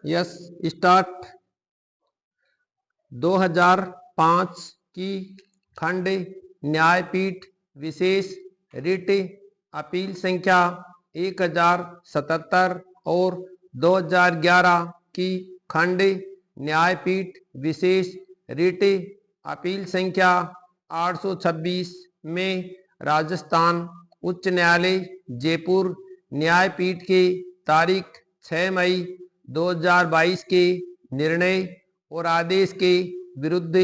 Yes start. 2005 की खंड न्यायपीठ विशेष writ appeal संख्या 1077 और 2011 की खंड न्यायपीठ विशेष रिट अपील संख्या 826 में राजस्थान उच्च न्यायालय जयपुर न्यायपीठ के तारीख 6 मई 2022 के निर्णय और आदेश के विरुद्ध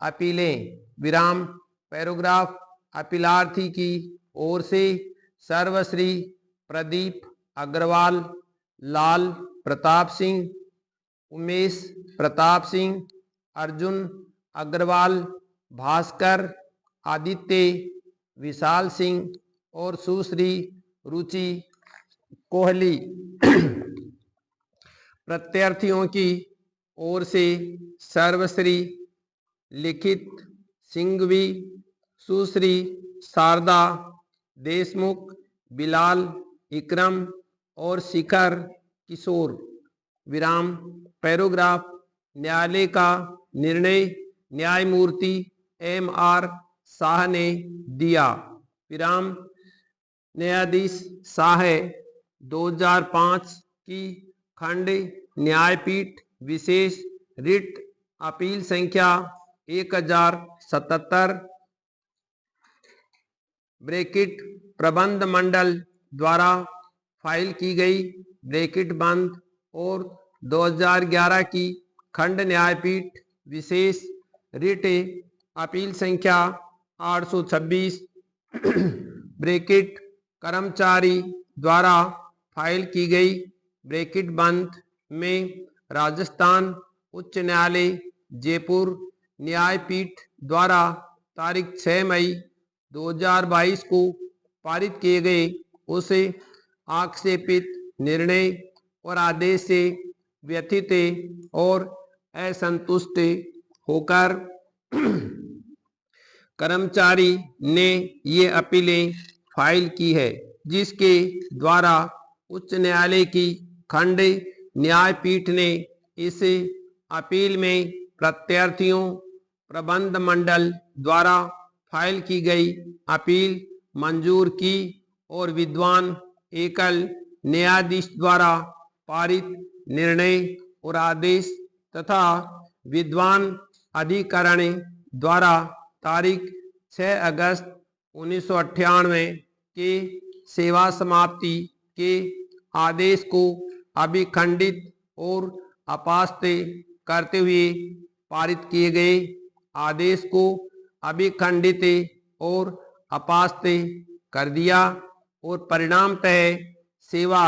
अपीलें विराम पैराग्राफ अपीलार्थी की ओर से सर्वश्री प्रदीप अग्रवाल, लाल प्रताप सिंह, उमेश प्रताप सिंह, अर्जुन अग्रवाल, भास्कर आदित्य, विशाल सिंह और सुश्री रुचि कोहली प्रत्यार्थियों की ओर से सर्वश्री लिखित सिंघवी, सुश्री शारदा देशमुख, बिलाल इकरम और शिखर किशोर विराम पैराग्राफ न्यायालय का निर्णय न्यायमूर्ति M.R. शाह ने दिया विराम न्यायाधीश शाह 2005 की खंड न्यायपीठ विशेष रिट अपील संख्या 1077 ब्रैकेट प्रबंध मंडल द्वारा फाइल की गई ब्रैकेट बंद और 2011 की खंड न्यायपीठ विशेष रिट अपील संख्या 826 ब्रैकेट कर्मचारी द्वारा फाइल की गई ब्रैकेट बंद में राजस्थान उच्च न्यायालय जयपुर न्यायपीठ द्वारा तारीख 6 मई 2022 को पारित किए गए उस आक्षेपित निर्णय और आदेश से व्यथित और असंतुष्ट होकर कर्मचारी ने ये अपीलें फाइल की है, जिसके द्वारा उच्च न्यायालय की खंड न्यायपीठ ने इस अपील में प्रत्यार्थियों प्रबंध मंडल द्वारा फाइल की गई अपील मंजूर की और विद्वान एकल न्यायाधीश द्वारा पारित निर्णय और आदेश तथा विद्वान अधिकरण द्वारा तारीख 6 अगस्त 1998 के सेवा समाप्ति के आदेश को अभिखंडित और अपास्त करते हुए पारित किए गए आदेश को अभिखंडित और अपास्त कर दिया और परिणामतः सेवा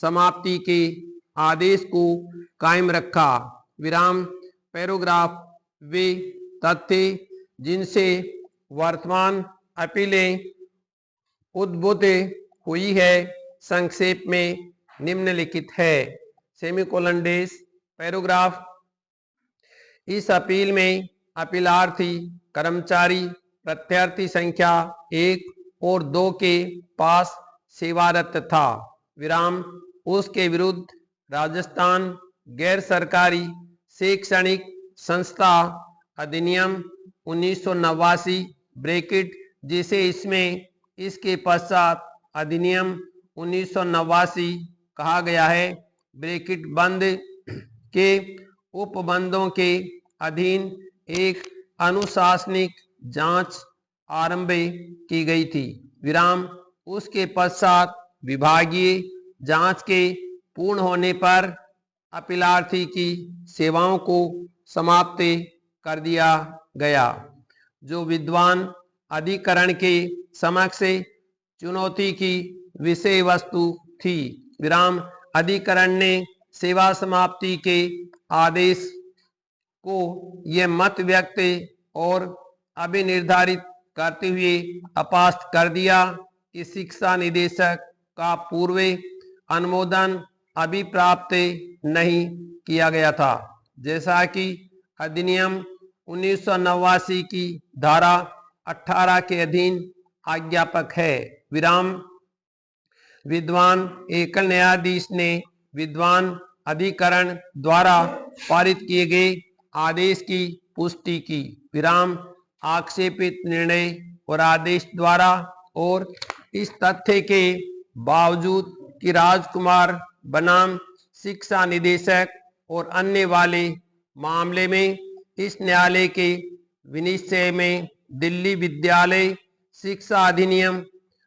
समाप्ति के आदेश को कायम रखा विराम पैराग्राफ वे तथ्य जिनसे वर्तमान अपीलें उद्भूत हुई है संक्षेप में निम्नलिखित है सेमीकोलन डेस पैराग्राफ। इस अपील में अपीलार्थी कर्मचारी प्रत्यार्थी संख्या 1 और 2 के पास सेवारत था विराम उसके विरुद्ध राजस्थान गैर सरकारी शैक्षणिक संस्था अधिनियम 1989 ब्रैकेट जिसे इसमें इसके पश्चात अधिनियम 1989 कहा गया है ब्रैकेट बंद के उपबंधों के अधीन एक अनुशासनिक जांच आरंभ की गई थी विराम उसके पश्चात विभागीय जांच के पूर्ण होने पर अपीलार्थी की सेवाओं को समाप्त कर दिया गया जो विद्वान अधिकरण के समक्ष चुनौती की विषय वस्तु थी विराम अधिकरण ने सेवा समाप्ति के आदेश को यह मत व्यक्त और अभिनिर्धारित करते हुए अपास्त कर दिया कि शिक्षा निदेशक का पूर्व अनुमोदन अभी प्राप्त नहीं किया गया था जैसा कि अधिनियम 1989 की धारा 18 के अधीन आज्ञापक है विराम विद्वान एकल न्यायाधीश ने विद्वान अधिकरण द्वारा पारित किए गए आदेश की पुष्टि की। विराम आक्षेपित निर्णय और आदेश द्वारा और इस तथ्य के बावजूद कि राजकुमार बनाम शिक्षा निदेशक और अन्य वाले मामले में इस न्यायालय के विनिश्चय में दिल्ली विद्यालय शिक्षा अधिनियम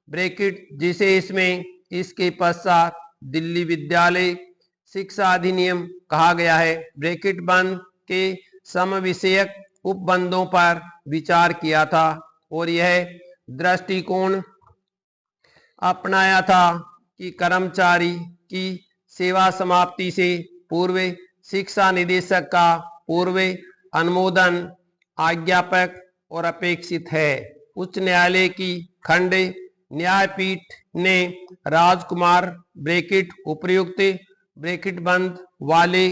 ब्रैकेट जिसे इसमें इसके पश्चात दिल्ली विद्यालय शिक्षा अधिनियम कहा गया है ब्रैकेट बंद के समविषयक उपबंधों पर विचार किया था और यह दृष्टिकोण अपनाया था कि कर्मचारी की सेवा समाप्ति से पूर्व शिक्षा निदेशक का पूर्व अनुमोदन आज्ञापक और अपेक्षित है। उच्च न्यायालय की खंड न्यायपीठ ने राजकुमार ब्रैकेट उपर्युक्त ब्रैकेट बंद वाले